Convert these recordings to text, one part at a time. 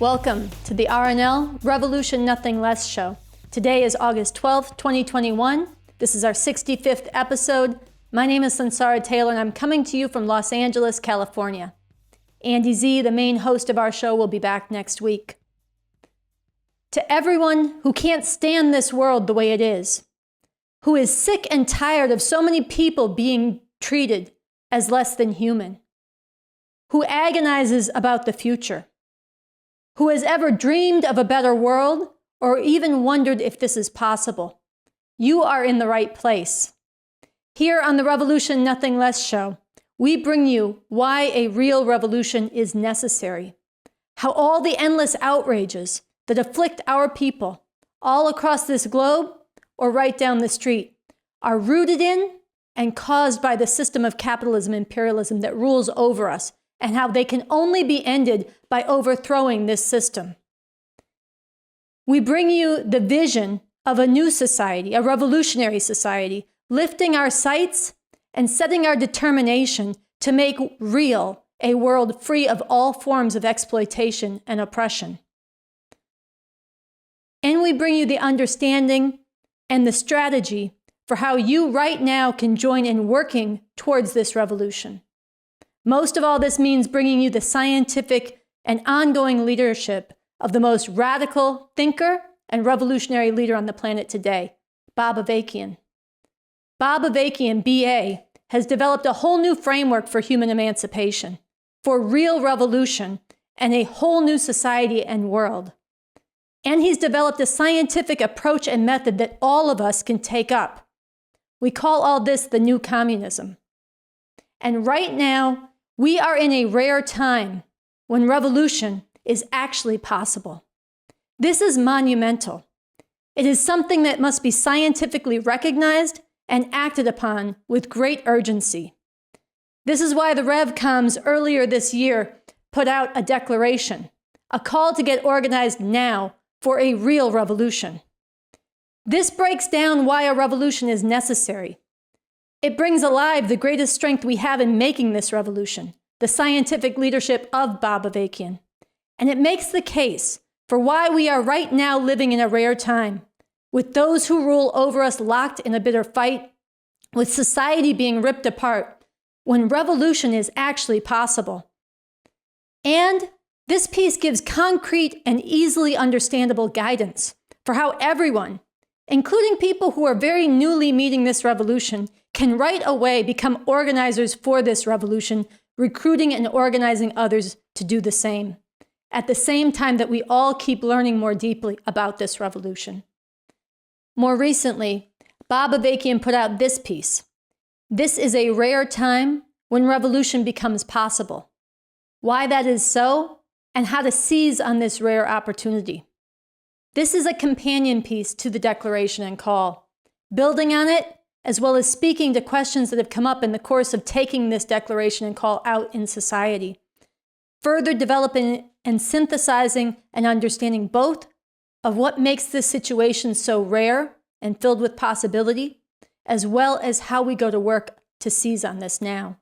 Welcome to the RNL Revolution Nothing Less show. Today is August 12th, 2021. This is our 65th episode. My name is Sunsara Taylor, and I'm coming to you from Los Angeles, California. Andy Zee, the main host of our show, will be back next week. To everyone who can't stand this world the way it is, who is sick and tired of so many people being treated as less than human, who agonizes about the future, who has ever dreamed of a better world or even wondered if this is possible, you are in the right place. Here on the Revolution Nothing Less show, we bring you why a real revolution is necessary, how all the endless outrages that afflict our people all across this globe or right down the street are rooted in and caused by the system of capitalism imperialism that rules over us, and how they can only be ended by overthrowing this system. We bring you the vision of a new society, a revolutionary society, lifting our sights and setting our determination to make real a world free of all forms of exploitation and oppression. And we bring you the understanding and the strategy for how you right now can join in working towards this revolution. Most of all, this means bringing you the scientific and ongoing leadership of the most radical thinker and revolutionary leader on the planet today, Bob Avakian. Bob Avakian, BA, has developed a whole new framework for human emancipation, for real revolution, and a whole new society and world. And he's developed a scientific approach and method that all of us can take up. We call all this the new communism. And right now, we are in a rare time when revolution is actually possible. This is monumental. It is something that must be scientifically recognized and acted upon with great urgency. This is why the Revcoms earlier this year put out a declaration, a call to get organized now for a real revolution. This breaks down why a revolution is necessary. It brings alive the greatest strength we have in making this revolution, the scientific leadership of Bob Avakian. And it makes the case for why we are right now living in a rare time, with those who rule over us locked in a bitter fight, with society being ripped apart, when revolution is actually possible. And this piece gives concrete and easily understandable guidance for how everyone, including people who are very newly meeting this revolution, can right away become organizers for this revolution, recruiting and organizing others to do the same, at the same time that we all keep learning more deeply about this revolution. More recently, Bob Avakian put out this piece. This is a rare time when revolution becomes possible. Why that is so, and how to seize on this rare opportunity. This is a companion piece to the declaration and call, building on it, as well as speaking to questions that have come up in the course of taking this declaration and call out in society, further developing and synthesizing and understanding both of what makes this situation so rare and filled with possibility, as well as how we go to work to seize on this now.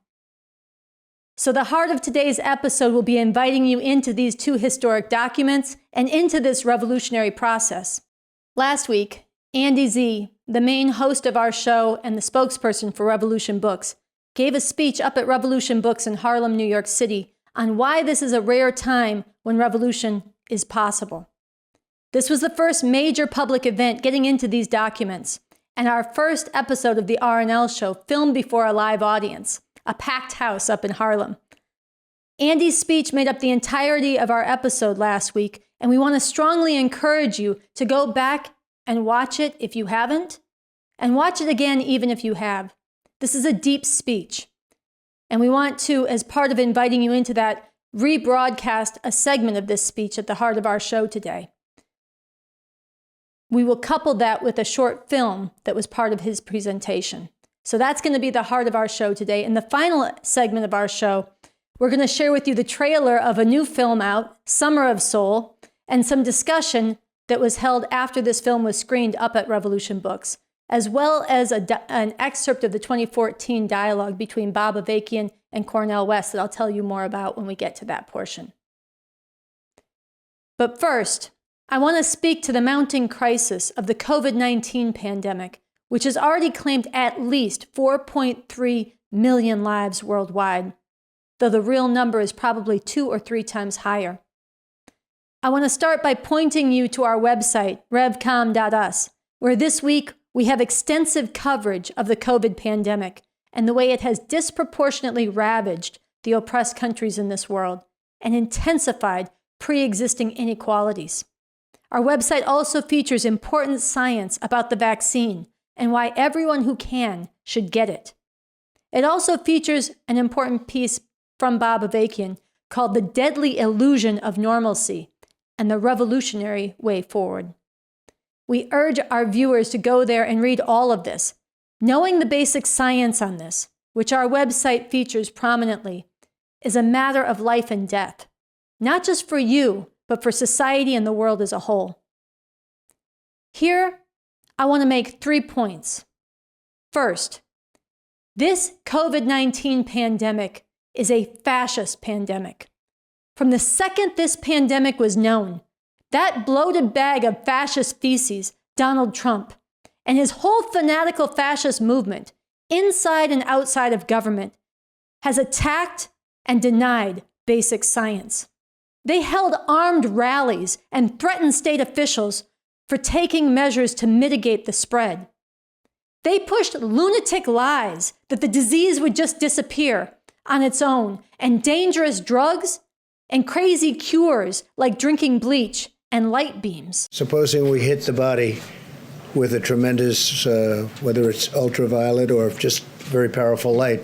So the heart of today's episode will be inviting you into these two historic documents and into this revolutionary process. Last week, Andy Zee, the main host of our show and the spokesperson for Revolution Books, gave a speech up at Revolution Books in Harlem, New York City, on why this is a rare time when revolution is possible. This was the first major public event getting into these documents, and our first episode of the RNL show filmed before a live audience, a packed house up in Harlem. Andy's speech made up the entirety of our episode last week, and we want to strongly encourage you to go back and watch it if you haven't, and watch it again even if you have. This is a deep speech, and we want to, as part of inviting you into that, rebroadcast a segment of this speech at the heart of our show today. We will couple that with a short film that was part of his presentation. So that's going to be the heart of our show today. In the final segment of our show, we're going to share with you the trailer of a new film out, Summer of Soul, and some discussion that was held after this film was screened up at Revolution Books, as well as an excerpt of the 2014 dialogue between Bob Avakian and Cornel West that I'll tell you more about when we get to that portion. But first, I want to speak to the mounting crisis of the COVID-19 pandemic, which has already claimed at least 4.3 million lives worldwide, though the real number is probably 2 or 3 times higher. I want to start by pointing you to our website, revcom.us, where this week we have extensive coverage of the COVID pandemic and the way it has disproportionately ravaged the oppressed countries in this world and intensified pre-existing inequalities. Our website also features important science about the vaccine and why everyone who can should get it. It also features an important piece from Bob Avakian called The Deadly Illusion of Normalcy and the Revolutionary Way Forward. We urge our viewers to go there and read all of this, knowing the basic science on this, which our website features prominently, is a matter of life and death, not just for you, but for society and the world as a whole. Here, I want to make 3 points. First, this COVID-19 pandemic is a fascist pandemic. From the second this pandemic was known, that bloated bag of fascist feces, Donald Trump, and his whole fanatical fascist movement, inside and outside of government, has attacked and denied basic science. They held armed rallies and threatened state officials for taking measures to mitigate the spread. They pushed lunatic lies that the disease would just disappear on its own, and dangerous drugs and crazy cures like drinking bleach and light beams. Supposing we hit the body with a tremendous, whether it's ultraviolet or just very powerful light.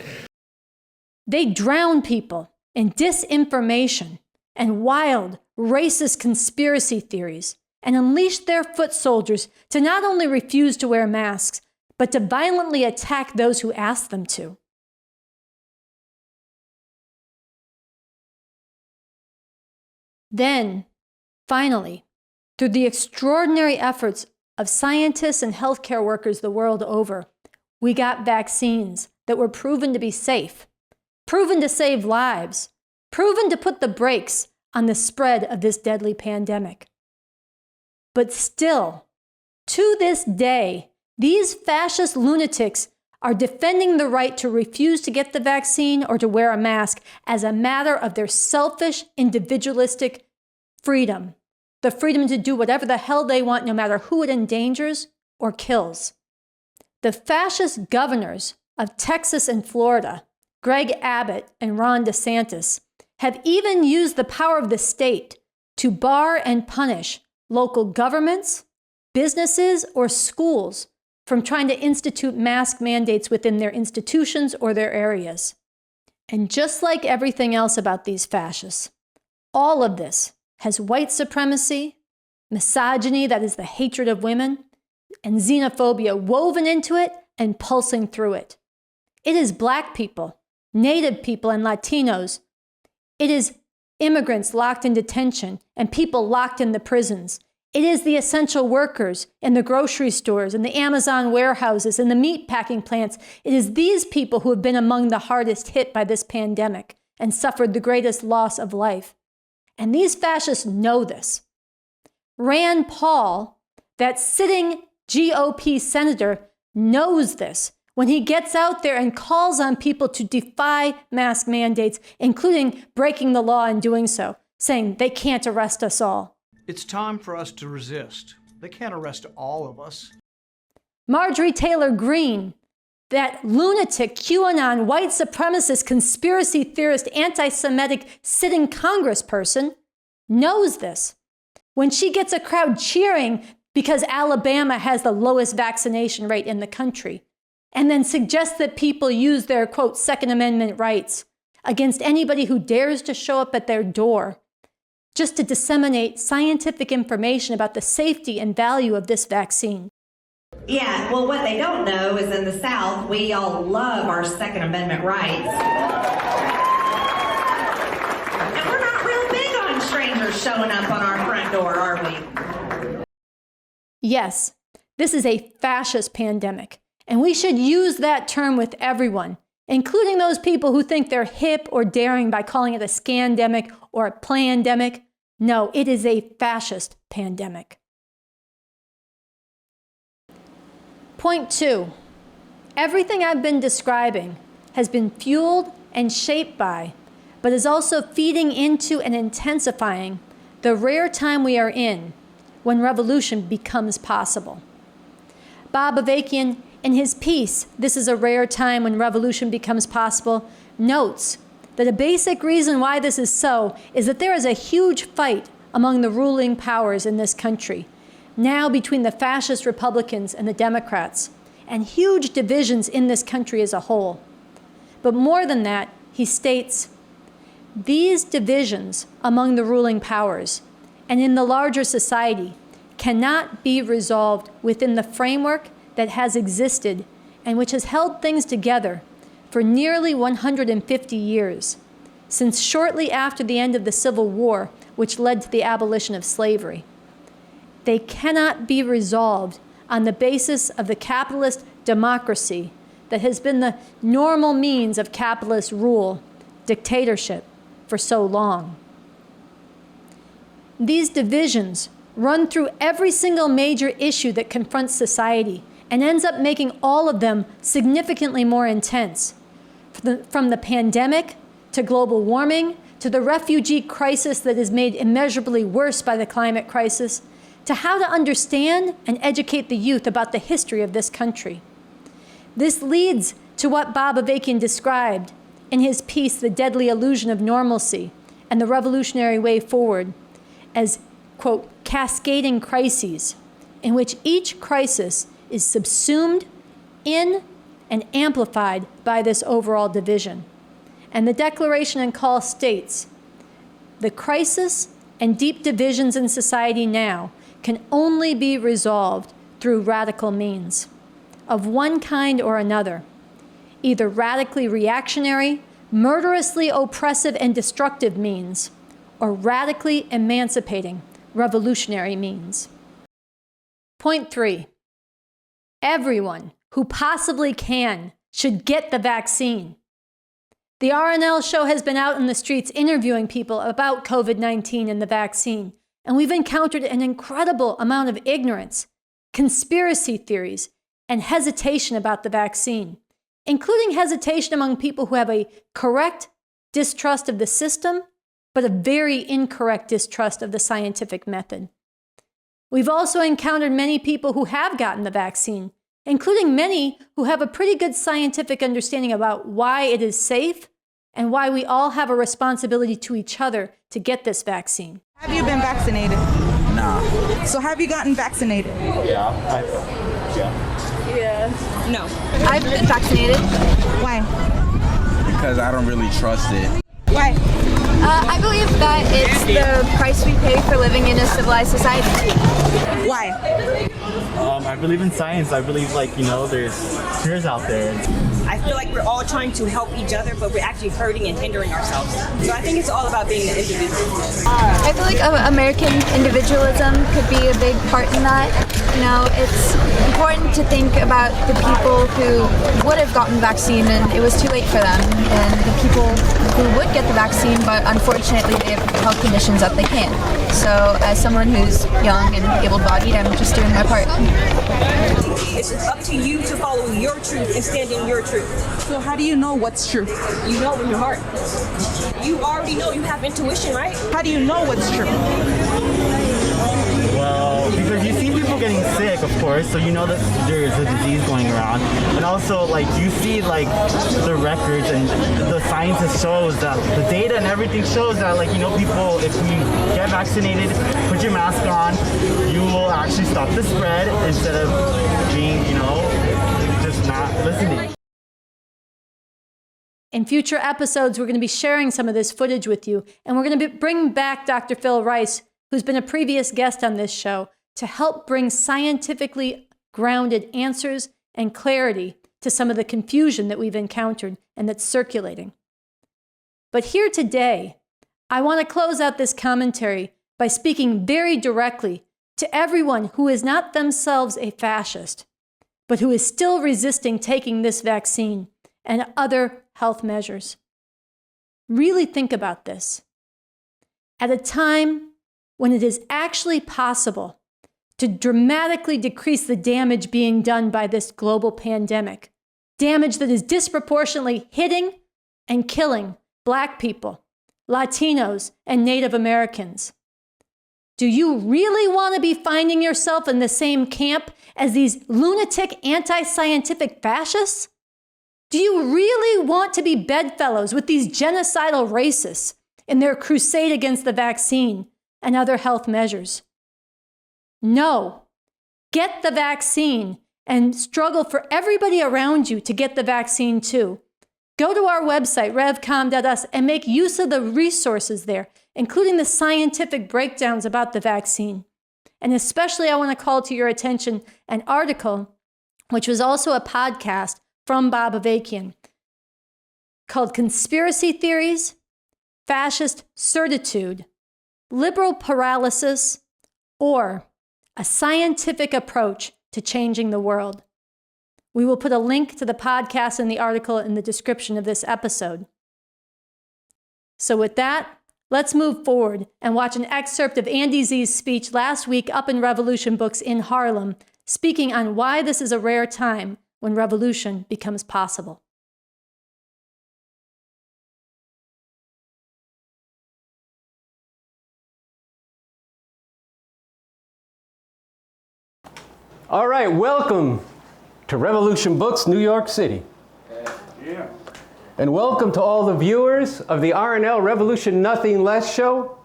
They drown people in disinformation and wild, racist conspiracy theories and unleash their foot soldiers to not only refuse to wear masks, but to violently attack those who ask them to. Then, finally, through the extraordinary efforts of scientists and healthcare workers the world over, we got vaccines that were proven to be safe, proven to save lives, proven to put the brakes on the spread of this deadly pandemic. But still, to this day, these fascist lunatics are defending the right to refuse to get the vaccine or to wear a mask as a matter of their selfish, individualistic freedom, the freedom to do whatever the hell they want, no matter who it endangers or kills. The fascist governors of Texas and Florida, Greg Abbott and Ron DeSantis, have even used the power of the state to bar and punish local governments, businesses, or schools from trying to institute mask mandates within their institutions or their areas. And just like everything else about these fascists, all of this has white supremacy, misogyny, that is the hatred of women, and xenophobia woven into it and pulsing through it. It is Black people, Native people, and Latinos. It is immigrants locked in detention and people locked in the prisons. It is the essential workers in the grocery stores, in the Amazon warehouses, in the meat packing plants. It is these people who have been among the hardest hit by this pandemic and suffered the greatest loss of life. And these fascists know this. Rand Paul, that sitting GOP senator, knows this when he gets out there and calls on people to defy mask mandates, including breaking the law and doing so, saying they can't arrest us all. It's time for us to resist. They can't arrest all of us. Marjorie Taylor Greene, that lunatic, QAnon, white supremacist, conspiracy theorist, anti-Semitic sitting congressperson, knows this. When she gets a crowd cheering because Alabama has the lowest vaccination rate in the country, and then suggests that people use their, quote, Second Amendment rights against anybody who dares to show up at their door, just to disseminate scientific information about the safety and value of this vaccine. Yeah, well, what they don't know is in the South, we all love our Second Amendment rights. And we're not real big on strangers showing up on our front door, are we? Yes, this is a fascist pandemic, and we should use that term with everyone, including those people who think they're hip or daring by calling it a scandemic or a plandemic. No, it is a fascist pandemic. Point 2. Everything I've been describing has been fueled and shaped by, but is also feeding into and intensifying the rare time we are in when revolution becomes possible. Bob Avakian, in his piece, "This is a Rare Time When Revolution Becomes Possible," notes that a basic reason why this is so is that there is a huge fight among the ruling powers in this country, now between the fascist Republicans and the Democrats, and huge divisions in this country as a whole. But more than that, he states, these divisions among the ruling powers and in the larger society cannot be resolved within the framework that has existed and which has held things together for nearly 150 years, since shortly after the end of the Civil War, which led to the abolition of slavery. They cannot be resolved on the basis of the capitalist democracy that has been the normal means of capitalist rule, dictatorship, for so long. These divisions run through every single major issue that confronts society and ends up making all of them significantly more intense. From the pandemic to global warming to the refugee crisis that is made immeasurably worse by the climate crisis, to how to understand and educate the youth about the history of this country. This leads to what Bob Avakian described in his piece, "The Deadly Illusion of Normalcy and the Revolutionary Way Forward," as, quote, cascading crises, in which each crisis is subsumed in and amplified by this overall division. And the declaration and call states, the crisis and deep divisions in society now can only be resolved through radical means of one kind or another, either radically reactionary, murderously oppressive and destructive means, or radically emancipating, revolutionary means. Point 3. Everyone who possibly can should get the vaccine. The RNL show has been out in the streets interviewing people about COVID-19 and the vaccine, and we've encountered an incredible amount of ignorance, conspiracy theories, and hesitation about the vaccine, including hesitation among people who have a correct distrust of the system, but a very incorrect distrust of the scientific method. We've also encountered many people who have gotten the vaccine, including many who have a pretty good scientific understanding about why it is safe and why we all have a responsibility to each other to get this vaccine. Have you been vaccinated? Nah. So have you gotten vaccinated? Yeah. No. I've been vaccinated. Why? Because I don't really trust it. Why? I believe that it's the price we pay for living in a civilized society. Why? I believe in science. I believe, there's cures out there. I feel like we're all trying to help each other, but we're actually hurting and hindering ourselves. So I think it's all about being an individual. I feel like American individualism could be a big part in that. You know, it's important to think about the people who would have gotten the vaccine and it was too late for them, and the people who would get the vaccine, but unfortunately they have health conditions that they can't. So as someone who's young and able-bodied, I'm just doing my part. It's up to you to follow your truth and stand in your truth. So how do you know what's true? You know in your heart. You already know. You have intuition, right? How do you know what's true? Well, because you see people getting sick, of course, so you know that there's a disease going around. And also, you see, the records and the science shows that the data and everything shows that, people, if we get vaccinated, put your mask on, you will actually stop the spread instead of being, just not listening. In future episodes, we're going to be sharing some of this footage with you, and we're going to bring back Dr. Phil Rice, who's been a previous guest on this show, to help bring scientifically grounded answers and clarity to some of the confusion that we've encountered and that's circulating. But here today, I want to close out this commentary by speaking very directly to everyone who is not themselves a fascist, but who is still resisting taking this vaccine and other health measures. Really think about this. At a time when it is actually possible to dramatically decrease the damage being done by this global pandemic, damage that is disproportionately hitting and killing Black people, Latinos, and Native Americans. Do you really want to be finding yourself in the same camp as these lunatic anti-scientific fascists? Do you really want to be bedfellows with these genocidal racists in their crusade against the vaccine and other health measures? No. Get the vaccine and struggle for everybody around you to get the vaccine too. Go to our website, revcom.us, and make use of the resources there, including the scientific breakdowns about the vaccine. And especially, I want to call to your attention an article, which was also a podcast from Bob Avakian, called Conspiracy Theories, Fascist Certitude, Liberal Paralysis, or a Scientific Approach to Changing the World. We will put a link to the podcast and the article in the description of this episode. So with that, let's move forward and watch an excerpt of Andy Zee's speech last week up in Revolution Books in Harlem, speaking on why this is a rare time when revolution becomes possible. All right, welcome to Revolution Books, New York City. Yeah. And welcome to all the viewers of the RNL Revolution Nothing Less show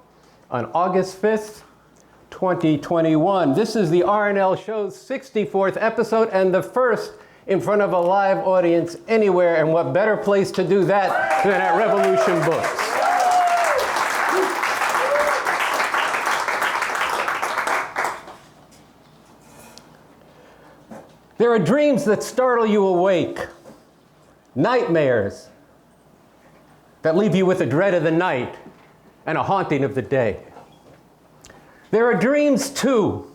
on August 5th, 2021. This is the RNL show's 64th episode and the first in front of a live audience anywhere, and what better place to do that than at Revolution Books. There are dreams that startle you awake, nightmares that leave you with a dread of the night and a haunting of the day. There are dreams, too,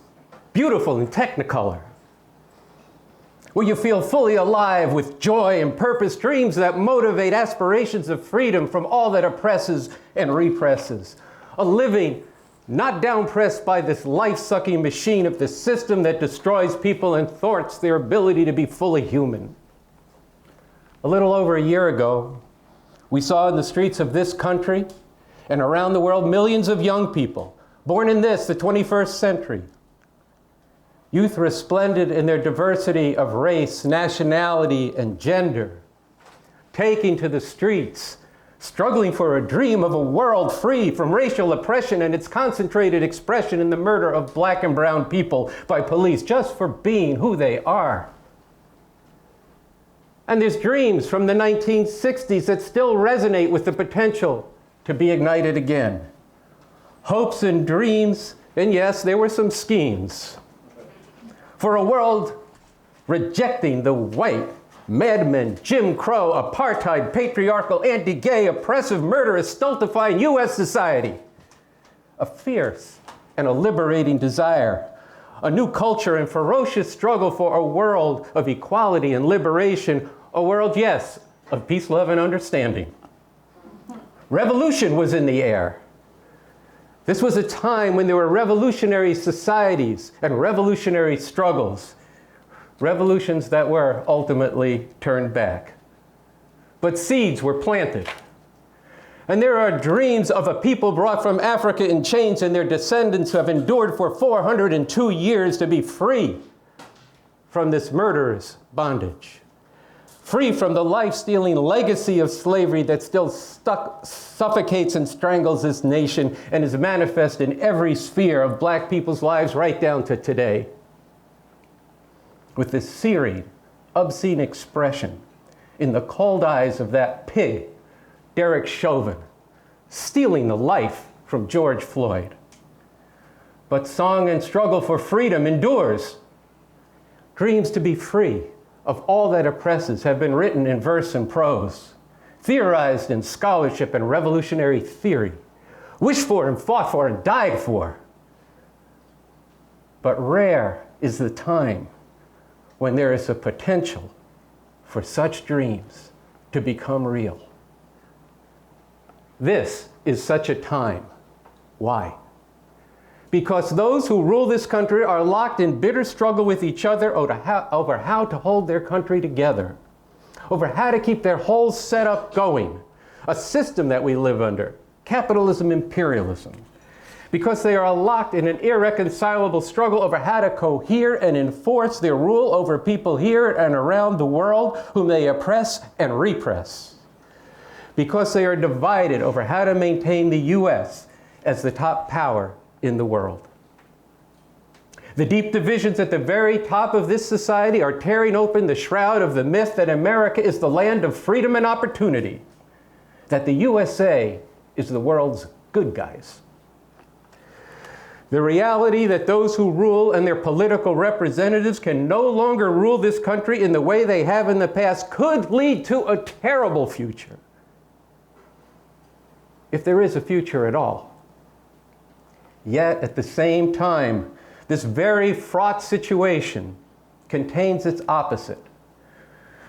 beautiful in technicolor, where you feel fully alive with joy and purpose, dreams that motivate aspirations of freedom from all that oppresses and represses, a living not downpressed by this life-sucking machine of the system that destroys people and thwarts their ability to be fully human. A little over a year ago, we saw in the streets of this country and around the world millions of young people born in this, the 21st century. Youth resplendent in their diversity of race, nationality, and gender, taking to the streets, struggling for a dream of a world free from racial oppression and its concentrated expression in the murder of Black and brown people by police just for being who they are. And there's dreams from the 1960s that still resonate with the potential to be ignited again. Hopes and dreams, and yes, there were some schemes, for a world rejecting the white, madmen, Jim Crow, apartheid, patriarchal, anti-gay, oppressive, murderous, stultifying U.S. society. A fierce and a liberating desire, a new culture and ferocious struggle for a world of equality and liberation, a world, yes, of peace, love, and understanding. Revolution was in the air. This was a time when there were revolutionary societies and revolutionary struggles, revolutions that were ultimately turned back. But seeds were planted. And there are dreams of a people brought from Africa in chains, and their descendants have endured for 402 years to be free from this murderous bondage. Free from the life-stealing legacy of slavery that still suffocates and strangles this nation and is manifest in every sphere of Black people's lives right down to today. With this searing, obscene expression in the cold eyes of that pig, Derek Chauvin, stealing the life from George Floyd. But song and struggle for freedom endures. Dreams to be free of all that oppresses have been written in verse and prose, theorized in scholarship and revolutionary theory, wished for and fought for and died for. But rare is the time when there is a potential for such dreams to become real. This is such a time. Why? because those who rule this country are locked in bitter struggle with each other over how to hold their country together, over how to keep their whole setup going, a system that we live under, capitalism, imperialism, because they are locked in an irreconcilable struggle over how to cohere and enforce their rule over people here and around the world whom they oppress and repress, because they are divided over how to maintain the U.S. as the top power in the world. The deep divisions at the very top of this society are tearing open the shroud of the myth that America is the land of freedom and opportunity, that the USA is the world's good guys. The reality that those who rule and their political representatives can no longer rule this country in the way they have in the past could lead to a terrible future, if there is a future at all. Yet, at the same time, this very fraught situation contains its opposite.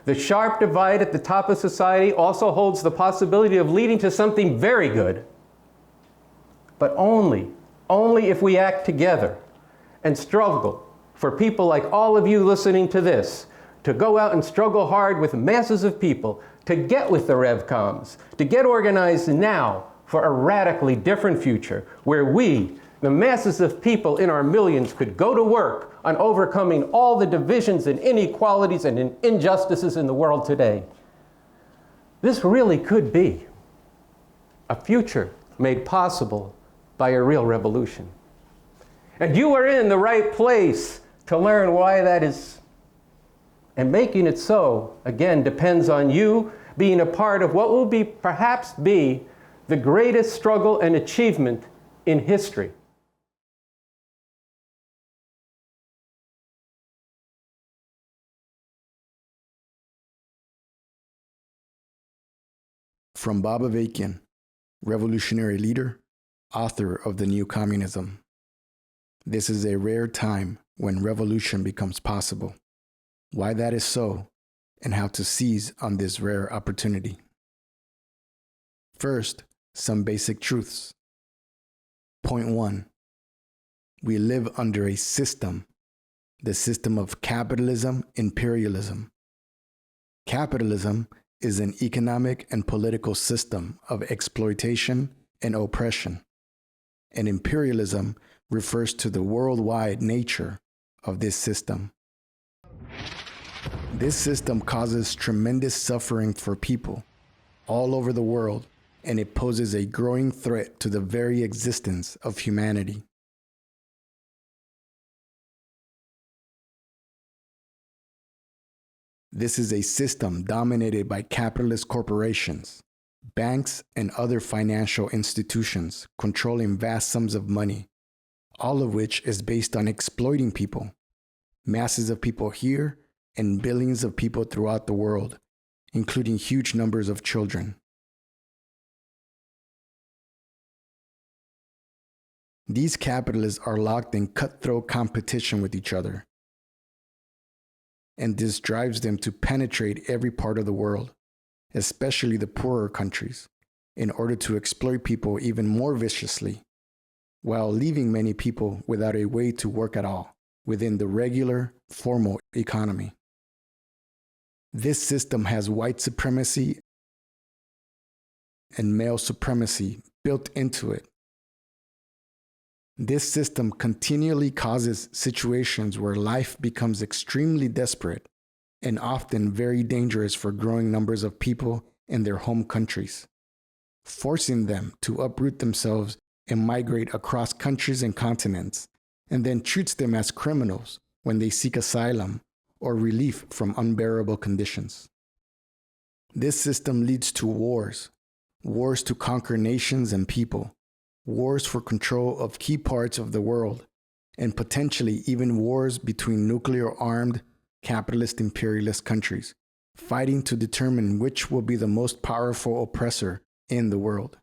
The sharp divide at the top of society also holds the possibility of leading to something very good, but only if we act together and struggle for people like all of you listening to this to go out and struggle hard with masses of people to get with the Revcoms, to get organized now for a radically different future where we, the masses of people in our millions, could go to work on overcoming all the divisions and inequalities and injustices in the world today. This really could be a future made possible by a real revolution. And you are in the right place to learn why that is. And making it so, again, depends on you being a part of what will perhaps be the greatest struggle and achievement in history. From Bob Avakian, Revolutionary Leader, author of The New Communism. This is a rare time when revolution becomes possible. Why that is so, and how to seize on this rare opportunity. First, some basic truths. Point 1. We live under a system, the system of capitalism, imperialism. Capitalism is an economic and political system of exploitation and oppression, and imperialism refers to the worldwide nature of this system. This system causes tremendous suffering for people all over the world, and it poses a growing threat to the very existence of humanity. This is a system dominated by capitalist corporations, banks, and other financial institutions controlling vast sums of money, all of which is based on exploiting people, masses of people here and billions of people throughout the world, including huge numbers of children. These capitalists are locked in cutthroat competition with each other, and this drives them to penetrate every part of the world, especially the poorer countries, in order to exploit people even more viciously, while leaving many people without a way to work at all within the regular, formal economy. This system has white supremacy and male supremacy built into it. This system continually causes situations where life becomes extremely desperate and often very dangerous for growing numbers of people in their home countries, forcing them to uproot themselves and migrate across countries and continents, and then treats them as criminals when they seek asylum or relief from unbearable conditions. This system leads to wars to conquer nations and people, wars for control of key parts of the world, and potentially even wars between nuclear-armed, capitalist imperialist countries, fighting to determine which will be the most powerful oppressor in the world,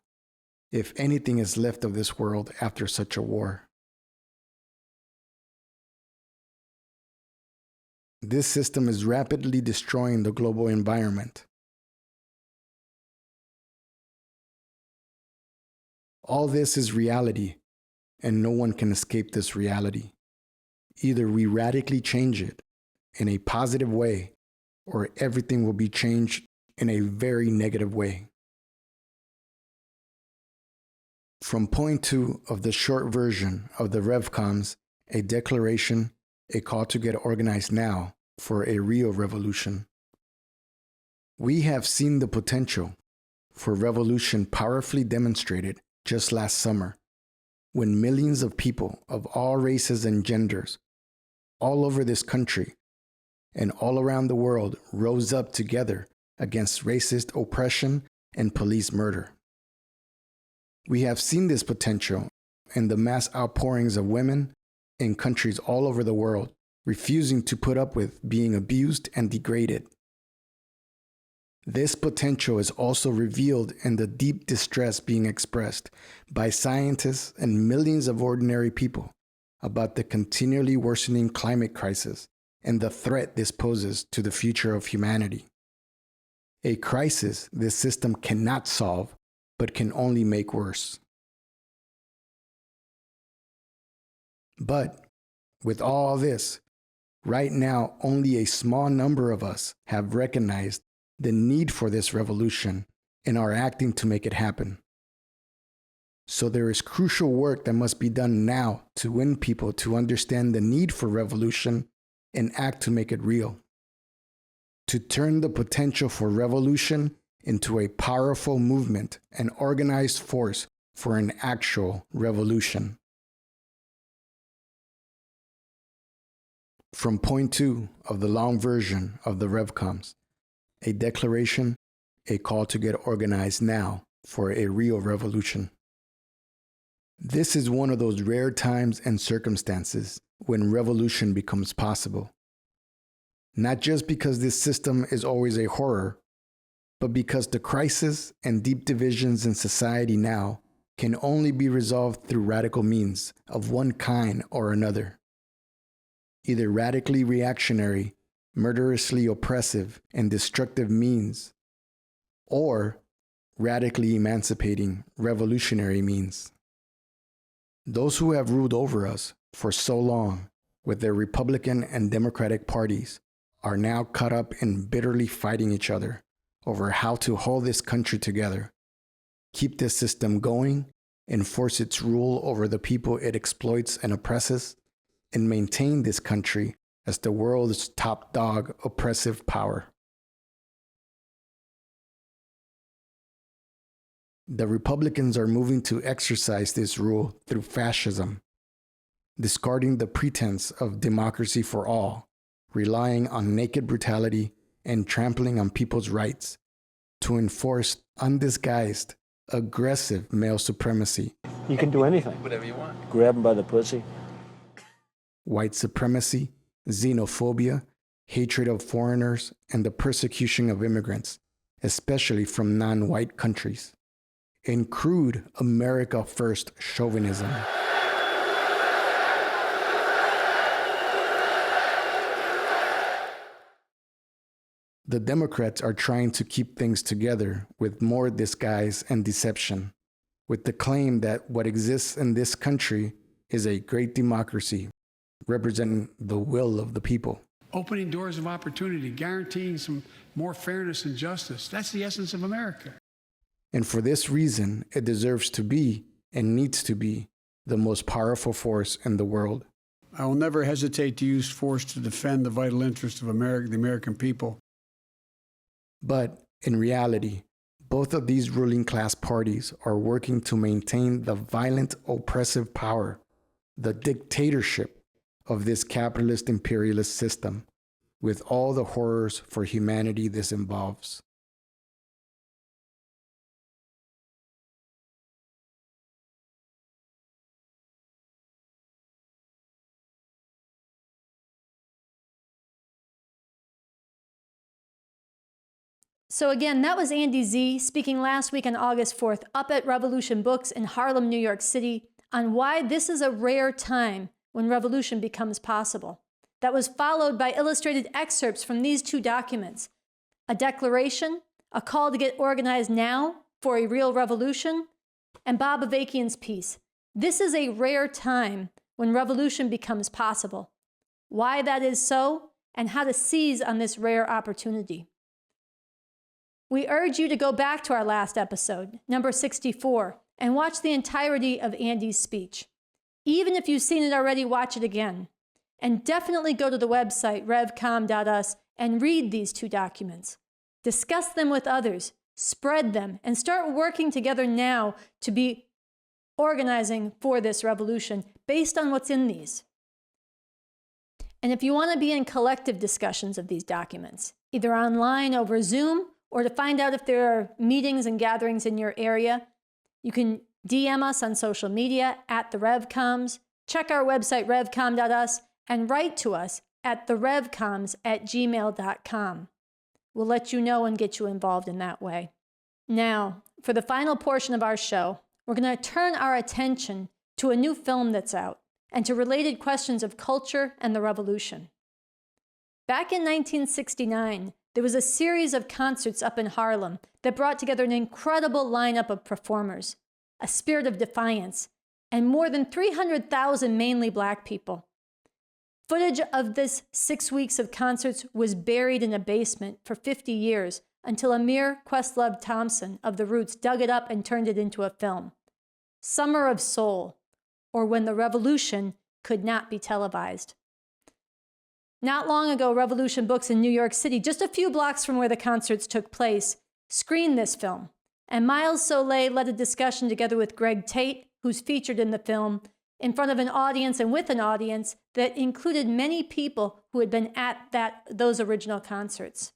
if anything is left of this world after such a war. This system is rapidly destroying the global environment. All this is reality, and no one can escape this reality. Either we radically change it in a positive way, or everything will be changed in a very negative way. From point 2 of the short version of the Revcoms, a declaration, a call to get organized now for a real revolution. We have seen the potential for revolution powerfully demonstrated just last summer, when millions of people of all races and genders all over this country and all around the world rose up together against racist oppression and police murder. We have seen this potential in the mass outpourings of women in countries all over the world, refusing to put up with being abused and degraded. This potential is also revealed in the deep distress being expressed by scientists and millions of ordinary people about the continually worsening climate crisis and the threat this poses to the future of humanity. A crisis this system cannot solve, but can only make worse. But with all this, right now only a small number of us have recognized the need for this revolution and are acting to make it happen. So there is crucial work that must be done now to win people to understand the need for revolution and act to make it real. To turn the potential for revolution into a powerful movement and organized force for an actual revolution. From point 2 of the long version of the Revcoms, a declaration, a call to get organized now for a real revolution. This is one of those rare times and circumstances when revolution becomes possible. Not just because this system is always a horror, but because the crisis and deep divisions in society now can only be resolved through radical means of one kind or another. Either radically reactionary, murderously oppressive and destructive means, or radically emancipating, revolutionary means. Those who have ruled over us for so long with their Republican and Democratic parties are now caught up in bitterly fighting each other over how to hold this country together, keep this system going, enforce its rule over the people it exploits and oppresses, and maintain this country as the world's top dog oppressive power. The Republicans are moving to exercise this rule through fascism, discarding the pretense of democracy for all, relying on naked brutality and trampling on people's rights to enforce undisguised, aggressive male supremacy. You can do anything. Whatever you want. Grab them by the pussy. White supremacy, xenophobia, hatred of foreigners, and the persecution of immigrants, especially from non-white countries. In crude America First chauvinism. The Democrats are trying to keep things together with more disguise and deception, with the claim that what exists in this country is a great democracy, representing the will of the people. Opening doors of opportunity, guaranteeing some more fairness and justice. That's the essence of America. And for this reason, it deserves to be and needs to be the most powerful force in the world. I will never hesitate to use force to defend the vital interests of America, the American people. But in reality, both of these ruling class parties are working to maintain the violent, oppressive power, the dictatorship of this capitalist imperialist system, with all the horrors for humanity this involves. So again, that was Andy Zee speaking last week on August 4th up at Revolution Books in Harlem, New York City, on why this is a rare time when revolution becomes possible. That was followed by illustrated excerpts from these two documents: a declaration, a call to get organized now for a real revolution, and Bob Avakian's piece, This is a rare time when revolution becomes possible. Why that is so, and how to seize on this rare opportunity. We urge you to go back to our last episode, number 64, and watch the entirety of Andy's speech. Even if you've seen it already, watch it again. And definitely go to the website, revcom.us, and read these 2 documents. Discuss them with others, spread them, and start working together now to be organizing for this revolution based on what's in these. And if you want to be in collective discussions of these documents, either online over Zoom or to find out if there are meetings and gatherings in your area, you can DM us on social media at the Revcoms, check our website revcom.us, and write to us at therevcoms@gmail.com. We'll let you know and get you involved in that way. Now, for the final portion of our show, we're going to turn our attention to a new film that's out and to related questions of culture and the revolution. Back in 1969, there was a series of concerts up in Harlem that brought together an incredible lineup of performers, a spirit of defiance, and more than 300,000 mainly Black people. Footage of this 6 weeks of concerts was buried in a basement for 50 years until Ahmir Questlove Thompson of The Roots dug it up and turned it into a film. Summer of Soul, or When the Revolution Could Not Be Televised. Not long ago, Revolution Books in New York City, just a few blocks from where the concerts took place, screened this film. And Miles Solay led a discussion together with Greg Tate, who's featured in the film, in front of an audience and with an audience that included many people who had been at those original concerts.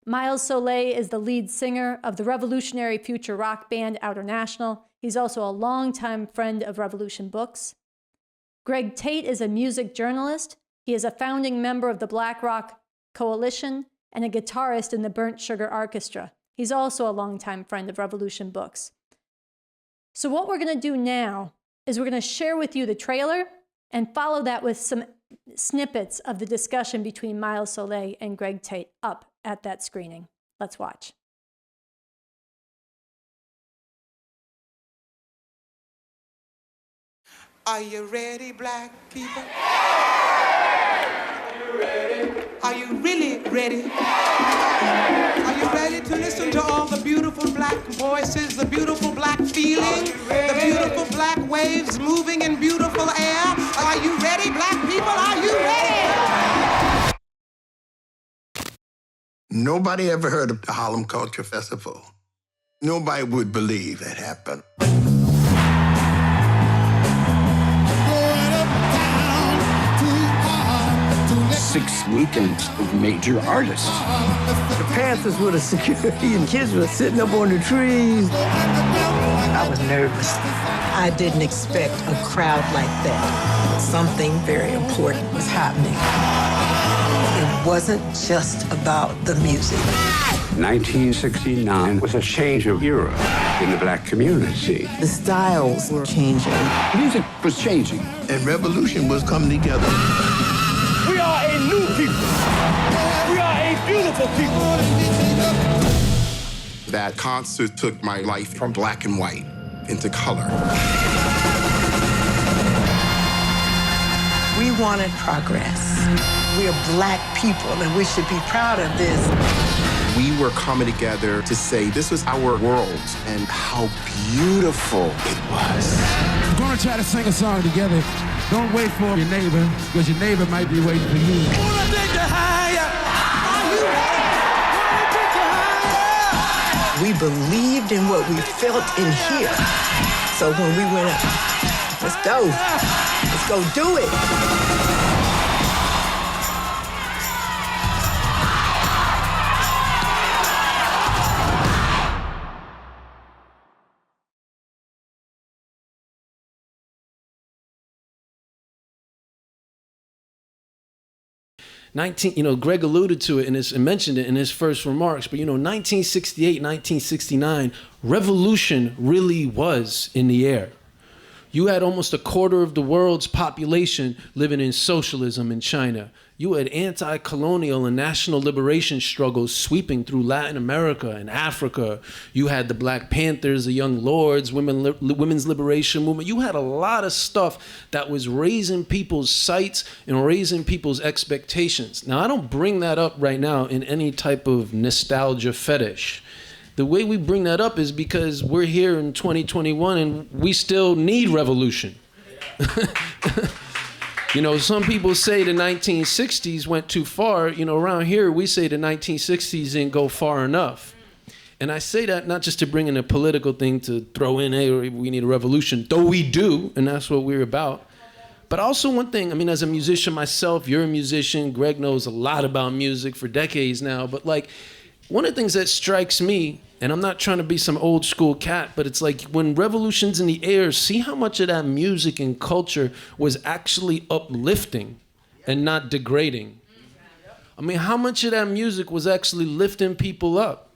Miles Solay is the lead singer of the revolutionary future rock band Outernational. He's also a longtime friend of Revolution Books. Greg Tate is a music journalist. He is a founding member of the Black Rock Coalition and a guitarist in the Burnt Sugar Orchestra. He's also a longtime friend of Revolution Books. So what we're going to do now is we're going to share with you the trailer and follow that with some snippets of the discussion between Miles Solay and Greg Tate up at that screening. Let's watch. Are you ready, Black people? Are you ready? Are you really ready? Are you ready to listen to all the beautiful Black voices, the beautiful Black feeling, the beautiful Black waves moving in beautiful air? Are you ready, Black people? Are you ready? Nobody ever heard of the Harlem Culture Festival. Nobody would believe it happened. 6 weekends of major artists. The Panthers were the security and kids were sitting up on the trees. I was nervous. I didn't expect a crowd like that. Something very important was happening. It wasn't just about the music. 1969 was a change of era in the Black community. The styles were changing. Music was changing. And revolution was coming together. We are a new people. We are a beautiful people. That concert took my life from black and white into color. We wanted progress. We are Black people, and we should be proud of this. We were coming together to say this was our world and how beautiful it was. We're gonna try to sing a song together. Don't wait for your neighbor, because your neighbor might be waiting for you. Wanna take you higher? Are you ready? Wanna take you higher? We believed in what we felt in here. So when we went up, let's go. Let's go do it. 19, Greg alluded to it and mentioned it in his first remarks, but 1968, 1969, revolution really was in the air. You had almost a quarter of the world's population living in socialism in China. You had anti-colonial and national liberation struggles sweeping through Latin America and Africa. You had the Black Panthers, the Young Lords, women's liberation movement. You had a lot of stuff that was raising people's sights and raising people's expectations. Now, I don't bring that up right now in any type of nostalgia fetish. The way we bring that up is because we're here in 2021 and we still need revolution. You know, some people say the 1960s went too far. You know, around here, we say the 1960s didn't go far enough. And I say that not just to bring in a political thing to throw in, hey, we need a revolution, though we do, and that's what we're about. But also one thing, I mean, as a musician myself, you're a musician, Greg knows a lot about music for decades now, but like, one of the things that strikes me, and I'm not trying to be some old school cat, but it's like when revolution's in the air, see how much of that music and culture was actually uplifting and not degrading. I mean, how much of that music was actually lifting people up?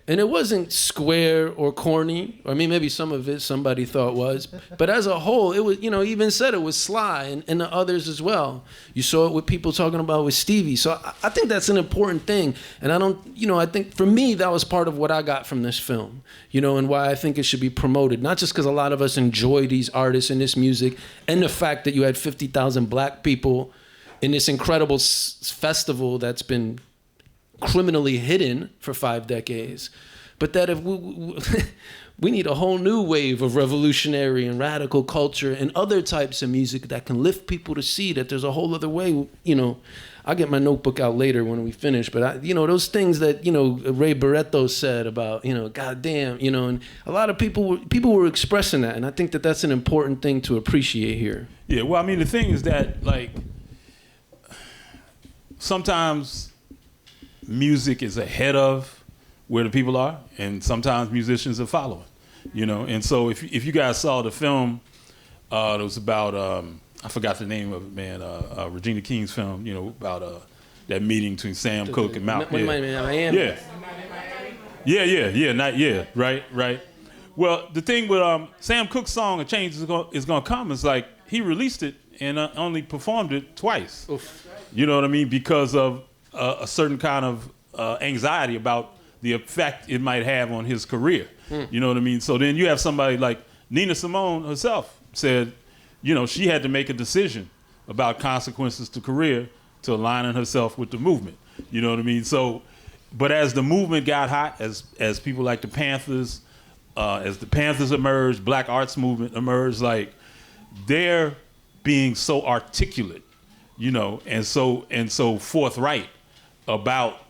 And it wasn't square or corny. I mean, maybe some of it somebody thought was. But as a whole, it was, you know, even said it was Sly and the others as well. You saw it with people talking about with Stevie. So I think that's an important thing. And I don't, you know, I think for me, that was part of what I got from this film, you know, and why I think it should be promoted. Not just because a lot of us enjoy these artists and this music and the fact that you had 50,000 black people in this incredible festival that's been criminally hidden for 5 decades, but that if we need a whole new wave of revolutionary and radical culture and other types of music that can lift people to see that there's a whole other way. You know, I'll get my notebook out later when we finish, but you know, those things that, you know, Ray Barretto said about, you know, goddamn, you know, and a lot of people were expressing that, and I think that that's an important thing to appreciate here. Yeah, well, I mean, the thing is that, like, sometimes music is ahead of where the people are, and sometimes musicians are following, you know. And so if you guys saw the film, it was about, I forgot the name of it, man, Regina King's film, you know, about that meeting between Sam Cooke and Malcolm. Miami. Yeah, right. Well, the thing with Sam Cooke's song, A Change is Gonna Come, is like, he released it and only performed it twice. Oof. You know what I mean? Because of a certain kind of anxiety about the effect it might have on his career. You know what I mean? So then you have somebody like Nina Simone herself said, you know, she had to make a decision about consequences to career to aligning herself with the movement. You know what I mean? So, but as the movement got hot, as people like the Panthers, as the Panthers emerged, Black Arts Movement emerged, like, they're being so articulate, you know, and so forthright about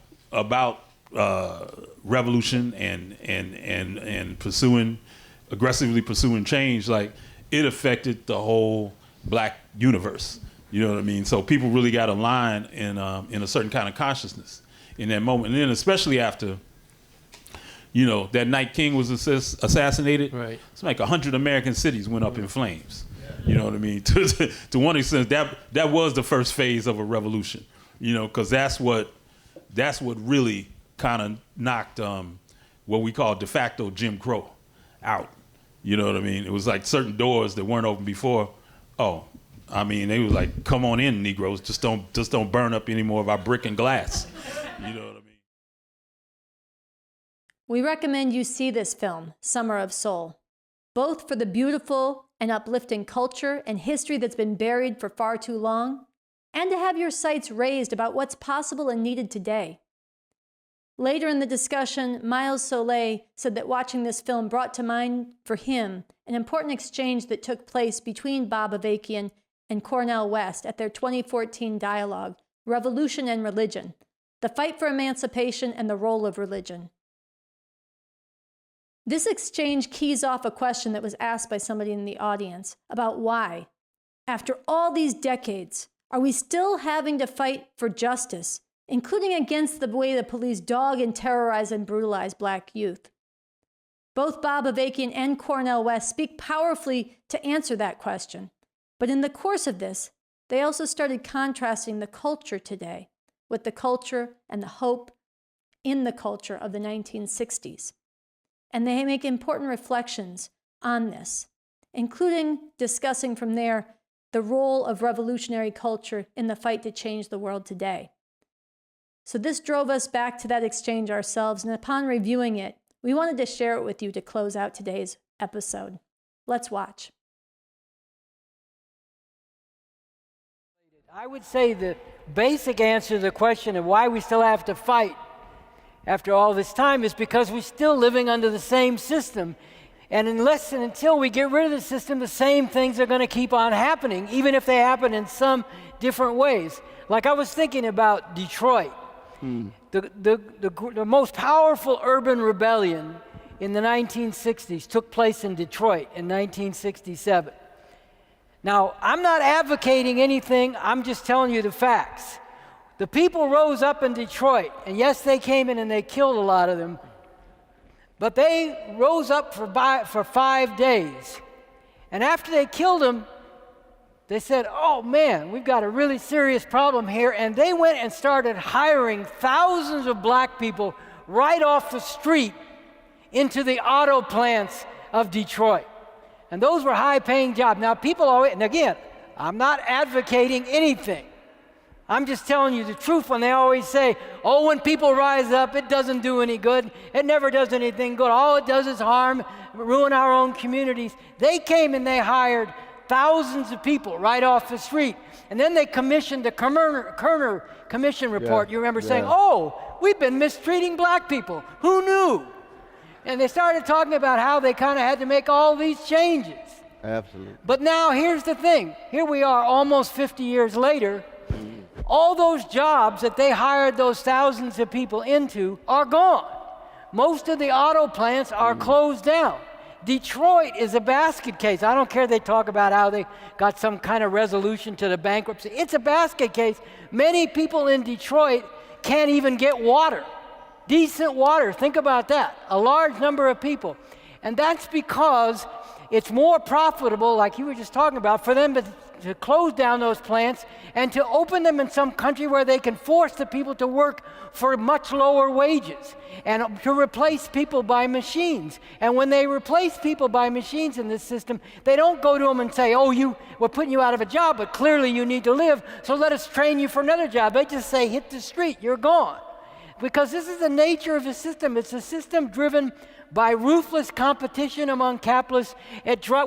revolution and aggressively pursuing change. Like, it affected the whole black universe. You know what I mean? So people really got aligned in a certain kind of consciousness in that moment. And then especially after, you know, that night King was assassinated, right, it's like 100 American cities went up in flames. You know what I mean? To one extent, that was the first phase of a revolution. You know, because that's what really kind of knocked what we call de facto Jim Crow out. You know what I mean? It was like certain doors that weren't open before. Oh, I mean, they was like, come on in, Negroes. Just don't burn up any more of our brick and glass. You know what I mean? We recommend you see this film, Summer of Soul, both for the beautiful and uplifting culture and history that's been buried for far too long, and to have your sights raised about what's possible and needed today. Later in the discussion, Miles Solay said that watching this film brought to mind for him an important exchange that took place between Bob Avakian and Cornel West at their 2014 dialogue, Revolution and Religion, the fight for emancipation and the role of religion. This exchange keys off a question that was asked by somebody in the audience about why, after all these decades, are we still having to fight for justice, including against the way the police dog and terrorize and brutalize black youth? Both Bob Avakian and Cornel West speak powerfully to answer that question. But in the course of this, they also started contrasting the culture today with the culture and the hope in the culture of the 1960s. And they make important reflections on this. including discussing from there the role of revolutionary culture in the fight to change the world today. So this drove us back to that exchange ourselves, and upon reviewing it, we wanted to share it with you to close out today's episode. Let's watch. I would say the basic answer to the question of why we still have to fight after all this time is because we're still living under the same system. And unless and until we get rid of the system, the same things are going to keep on happening, even if they happen in some different ways. Like I was thinking about Detroit. The most powerful urban rebellion in the 1960s took place in Detroit in 1967. Now, I'm not advocating anything, I'm just telling you the facts. The people rose up in Detroit, and yes, they came in and they killed a lot of them, but they rose up for 5 days. And after they killed them, they said, oh man, we've got a really serious problem here. And they went and started hiring thousands of black people right off the street into the auto plants of Detroit. And those were high-paying jobs. Now, people always, and again, I'm not advocating anything. I'm just telling you the truth when they always say, oh, when people rise up, it doesn't do any good. It never does anything good. All it does is harm, ruin our own communities. They came and they hired thousands of people right off the street. And then they commissioned the Kerner Commission report. You remember saying, oh, we've been mistreating black people. Who knew? And they started talking about how they kind of had to make all these changes. Absolutely. But now here's the thing. Here we are almost 50 years later. All those jobs that they hired those thousands of people into are gone. Most of the auto plants are closed down. Detroit is a basket case. I don't care they talk about how they got some kind of resolution to the bankruptcy. It's a basket case. Many people in Detroit can't even get water. Decent water, think about that. A large number of people. And that's because it's more profitable, like you were just talking about, for them to close down those plants and to open them in some country where they can force the people to work for much lower wages and to replace people by machines. And when they replace people by machines in this system, they don't go to them and say, oh, we're putting you out of a job, but clearly you need to live, so let us train you for another job. They just say, hit the street, you're gone. Because this is the nature of the system. It's a system driven by ruthless competition among capitalists,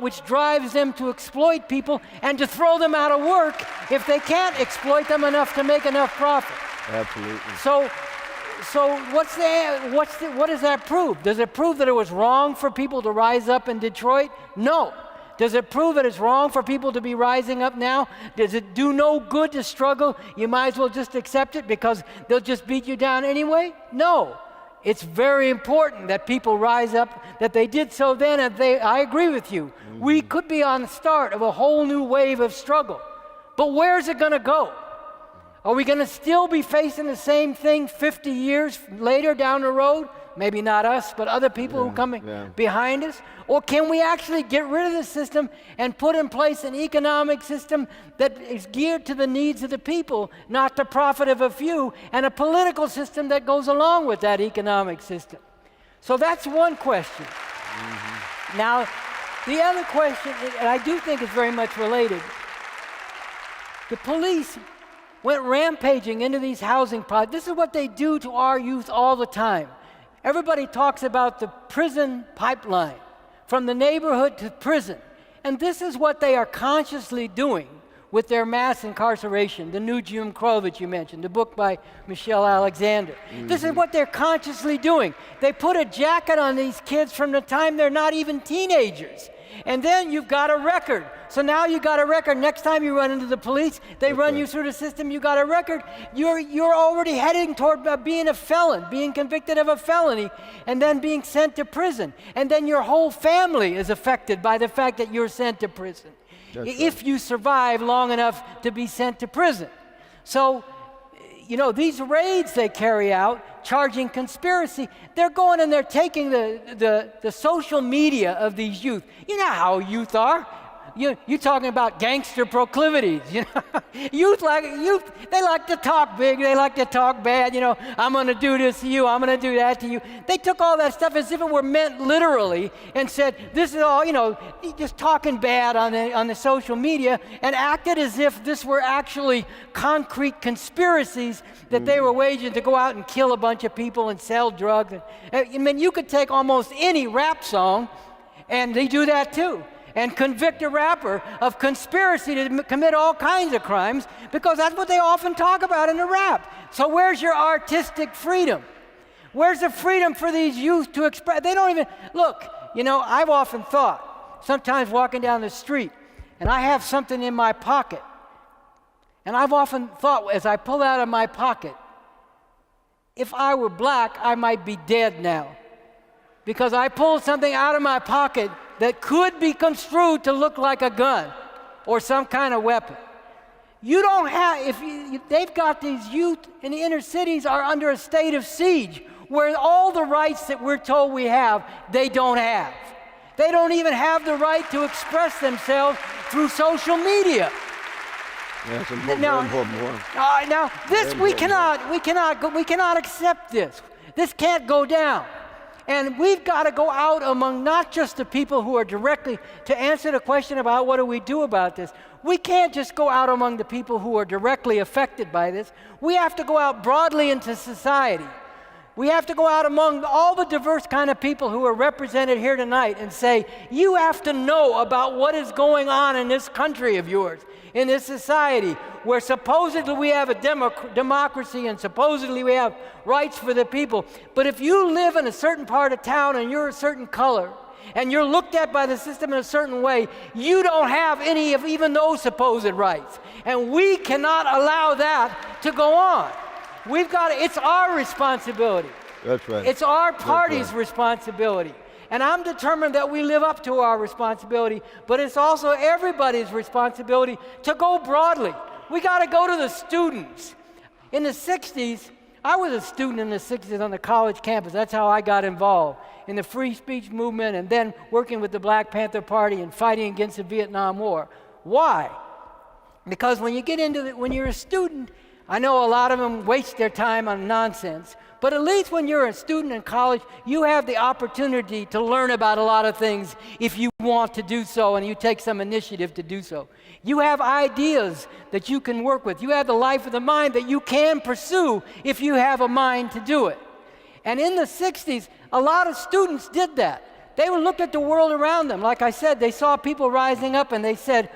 which drives them to exploit people and to throw them out of work if they can't exploit them enough to make enough profit. Absolutely. So what does that prove? Does it prove that it was wrong for people to rise up in Detroit? No. Does it prove that it's wrong for people to be rising up now? Does it do no good to struggle? You might as well just accept it because they'll just beat you down anyway? No. It's very important that people rise up, that they did so then, and I agree with you. We could be on the start of a whole new wave of struggle. But where's it going to go? Are we going to still be facing the same thing 50 years later down the road? Maybe not us, but other people who come behind us? Or can we actually get rid of the system and put in place an economic system that is geared to the needs of the people, not the profit of a few, and a political system that goes along with that economic system? So that's one question. Now, the other question, and I do think it's very much related, the police went rampaging into these housing projects. This is what they do to our youth all the time. Everybody talks about the prison pipeline, from the neighborhood to prison. And this is what they are consciously doing with their mass incarceration, the new Jim Crow that you mentioned, the book by Michelle Alexander. This is what they're consciously doing. They put a jacket on these kids from the time they're not even teenagers. And then you've got a record. So now you got a record. Next time you run into the police, they run you through the system, you got a record. You're already heading toward being a felon, being convicted of a felony, and then being sent to prison. And then your whole family is affected by the fact that you're sent to prison, if you survive long enough to be sent to prison. So, these raids they carry out, charging conspiracy, they're going and they're taking the social media of these youth. You know how youth are. You talking about gangster proclivities, you know? Youth, they like to talk big, they like to talk bad, you know, I'm gonna do this to you, I'm gonna do that to you. They took all that stuff as if it were meant literally and said, this is all, you know, just talking bad on the social media, and acted as if this were actually concrete conspiracies that they were waging to go out and kill a bunch of people and sell drugs. I mean, you could take almost any rap song, and they do that too, and convict a rapper of conspiracy to commit all kinds of crimes, because that's what they often talk about in the rap. So where's your artistic freedom? Where's the freedom for these youth to express? They don't even, look, you know, I've often thought, sometimes walking down the street, and I have something in my pocket, and I've often thought as I pull out of my pocket, if I were black, I might be dead now, because I pulled something out of my pocket that could be construed to look like a gun or some kind of weapon. You don't have, they've got these youth in the inner cities are under a state of siege where all the rights that we're told we have, they don't have. They don't even have the right to express themselves through social media. Yeah, it's important, very important one. Now, this, we cannot accept this. This can't go down. And we've got to go out among not just the people who are directly, to answer the question about what do we do about this, we can't just go out among the people who are directly affected by this. We have to go out broadly into society. We have to go out among all the diverse kind of people who are represented here tonight and say, you have to know about what is going on in this country of yours, in this society, where supposedly we have a democracy and supposedly we have rights for the people. But if you live in a certain part of town and you're a certain color, and you're looked at by the system in a certain way, you don't have any of even those supposed rights. And we cannot allow that to go on. We've got to, it's our responsibility. That's right. It's our party's responsibility. And I'm determined that we live up to our responsibility, but it's also everybody's responsibility to go broadly. We got to go to the students. In the 60s, I was a student in the 60s on the college campus. That's how I got involved in the free speech movement and then working with the Black Panther Party and fighting against the Vietnam War. Why? Because when you get into it, when you're a student, I know a lot of them waste their time on nonsense, but at least when you're a student in college, you have the opportunity to learn about a lot of things if you want to do so and you take some initiative to do so. You have ideas that you can work with. You have the life of the mind that you can pursue if you have a mind to do it. And in the 60s, a lot of students did that. They would look at the world around them. Like I said, they saw people rising up and they said,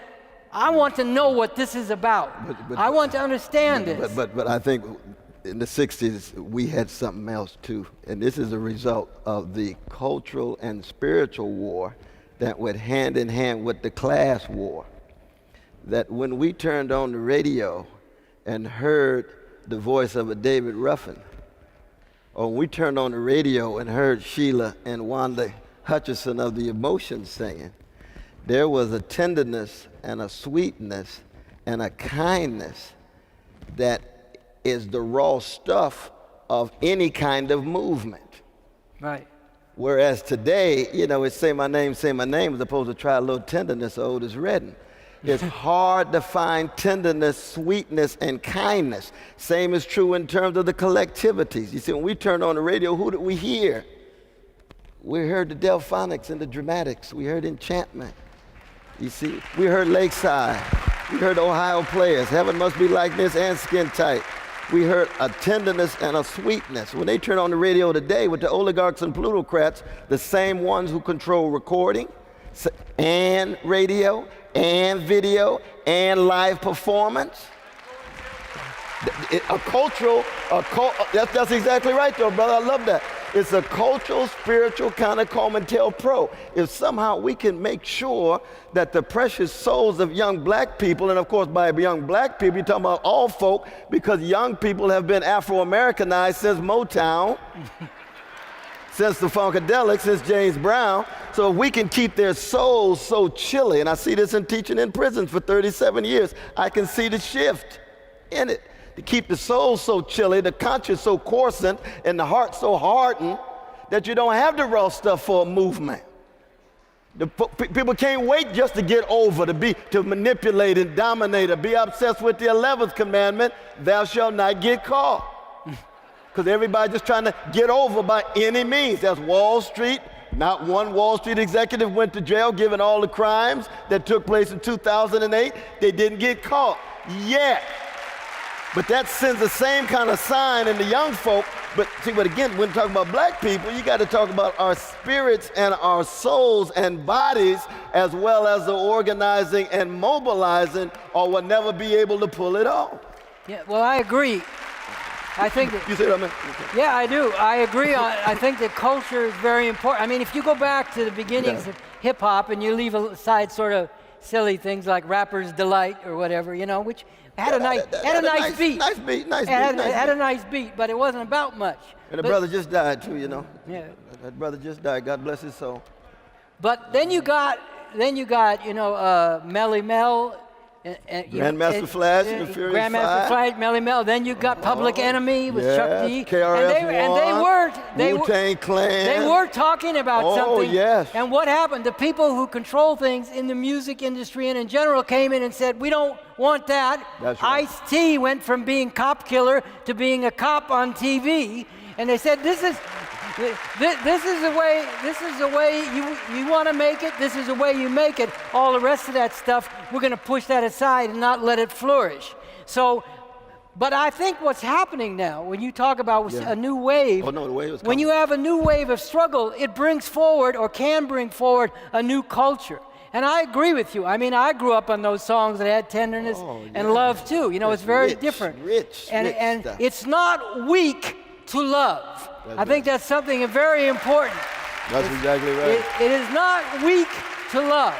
I want to know what this is about. I want to understand this. But I think in the 60s, we had something else too. And this is a result of the cultural and spiritual war that went hand in hand with the class war. That when we turned on the radio and heard the voice of a David Ruffin, or when we turned on the radio and heard Sheila and Wanda Hutchison of the Emotions singing, there was a tenderness and a sweetness and a kindness that is the raw stuff of any kind of movement. Right. Whereas today, you know, it's say my name, as opposed to try a little tenderness or Otis Redding. It's hard to find tenderness, sweetness, and kindness. Same is true in terms of the collectivities. You see, when we turned on the radio, who did we hear? We heard the Delphonics and the Dramatics. We heard Enchantment. You see, we heard Lakeside. We heard the Ohio Players, Heaven Must Be Like This, and Skin Tight. We heard a tenderness and a sweetness. When they turn on the radio today with the oligarchs and plutocrats, the same ones who control recording and radio and video and live performance. That's exactly right though, brother, I love that. It's a cultural, spiritual kind of COINTELPRO. If somehow we can make sure that the precious souls of young black people, and of course by young black people, you're talking about all folk, because young people have been Afro-Americanized since Motown, since the Funkadelics, since James Brown. So if we can keep their souls so chilly, and I see this in teaching in prisons for 37 years, I can see the shift in it. To keep the soul so chilly, the conscience so coarsened, and the heart so hardened that you don't have the raw stuff for a movement. People can't wait just to get over, to manipulate and dominate, or be obsessed with the 11th commandment, thou shalt not get caught. Because everybody's just trying to get over by any means. That's Wall Street. Not one Wall Street executive went to jail given all the crimes that took place in 2008. They didn't get caught yet. But that sends the same kind of sign in the young folk. But see, but again, when talking about black people, you got to talk about our spirits and our souls and bodies, as well as the organizing and mobilizing, or will never be able to pull it off. Yeah, well, I agree. I think that, you say that, man? Yeah, I do. I agree. I think that culture is very important. I mean, if you go back to the beginnings of hip hop and you leave aside sort of silly things like Rapper's Delight or whatever, you know, which had a nice beat. Nice beat. Had a nice beat, but it wasn't about much. And the brother just died too, you know. Yeah. That brother just died. God bless his soul. But then you got, you know, Melly Mel. Grandmaster Flash and the Furious Grandmaster Flash, Melly Mel. Then you got Public Enemy with Chuck D. KRS-One, Wu-Tang Clan. They were talking about something. Oh, yes. And what happened? The people who control things in the music industry and in general came in and said, we don't want that. That's right. Ice-T went from being cop killer to being a cop on TV. And they said, this is the way you want to make it. This is the way you make it. All the rest of that stuff, we're going to push that aside and not let it flourish. So, but I think what's happening now, when you talk about a new wave, the wave is coming. When you have a new wave of struggle, it brings forward or can bring forward a new culture. And I agree with you. I mean, I grew up on those songs that had tenderness and love too. You know, it's very different. And stuff. It's not weak to love. I think that's something very important. That's exactly right. It is not weak to love.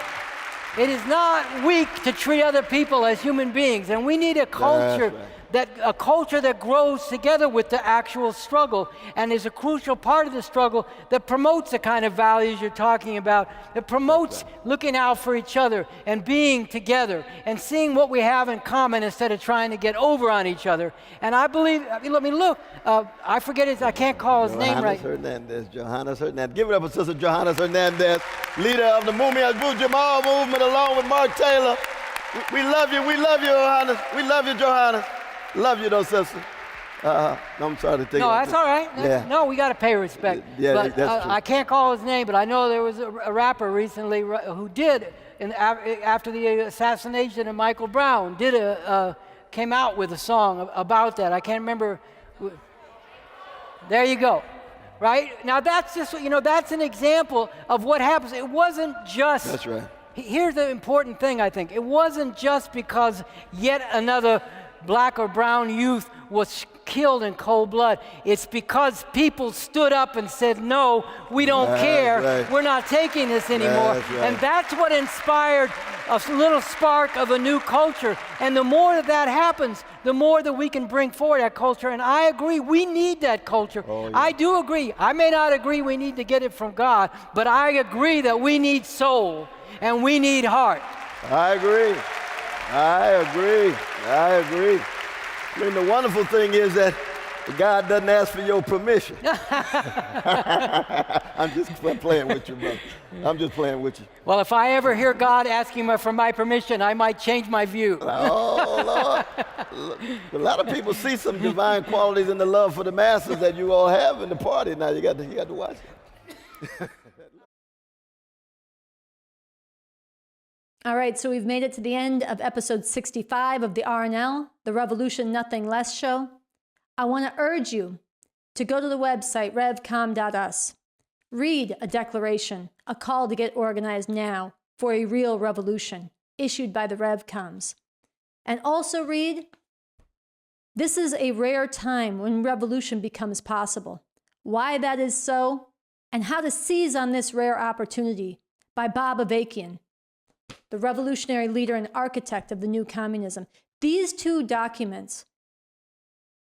It is not weak to treat other people as human beings. And we need a culture that grows together with the actual struggle and is a crucial part of the struggle that promotes the kind of values you're talking about, that promotes looking out for each other and being together and seeing what we have in common instead of trying to get over on each other. And I believe, I forget I can't call his name right. Johannes Hernandez. Give it up for Sister Johannes Hernandez, leader of the Mumia Jamal movement, along with Mark Taylor. We love you, Johannes. We love you, Johannes. Love you, though, sister. I'm sorry to take No, that's all right. No, we got to pay respect. But that's true. I can't call his name, but I know there was a rapper recently who did, after the assassination of Michael Brown, came out with a song about that. I can't remember. There you go. Right? Now, that's just, that's an example of what happens. It wasn't just. That's right. Here's the important thing, I think. It wasn't just because yet another black or brown youth was killed in cold blood. It's because people stood up and said, no, we don't care. Right. We're not taking this anymore. Right. And that's what inspired a little spark of a new culture. And the more that happens, the more that we can bring forward that culture. And I agree, we need that culture. I do agree. I may not agree we need to get it from God, but I agree that we need soul and we need heart. I agree. I mean, the wonderful thing is that God doesn't ask for your permission. I'm just playing with you, brother. I'm just playing with you. Well, if I ever hear God asking for my permission, I might change my view. Oh, Lord. A lot of people see some divine qualities in the love for the masses that you all have in the party. Now you got to watch it. All right, so we've made it to the end of episode 65 of the RNL, the Revolution Nothing Less show. I want to urge you to go to the website, revcom.us. Read a declaration, a call to get organized now for a real revolution, issued by the Revcoms. And also read, this is a rare time when revolution becomes possible. Why that is so, and how to seize on this rare opportunity, by Bob Avakian, the revolutionary leader and architect of the new communism. These two documents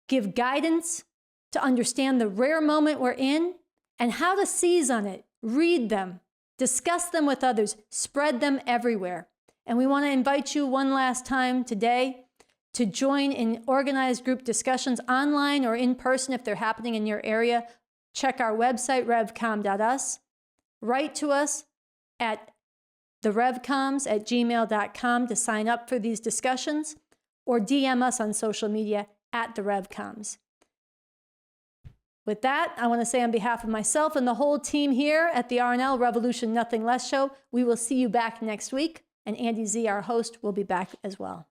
give guidance to understand the rare moment we're in and how to seize on it. Read them, discuss them with others, spread them everywhere. And we want to invite you one last time today to join in organized group discussions online or in person if they're happening in your area. Check our website, revcom.us. Write to us at therevcoms@gmail.com to sign up for these discussions, or DM us on social media at the Revcoms. With that, I want to say on behalf of myself and the whole team here at the RNL Revolution Nothing Less show, we will see you back next week, and Andy Zee, our host, will be back as well.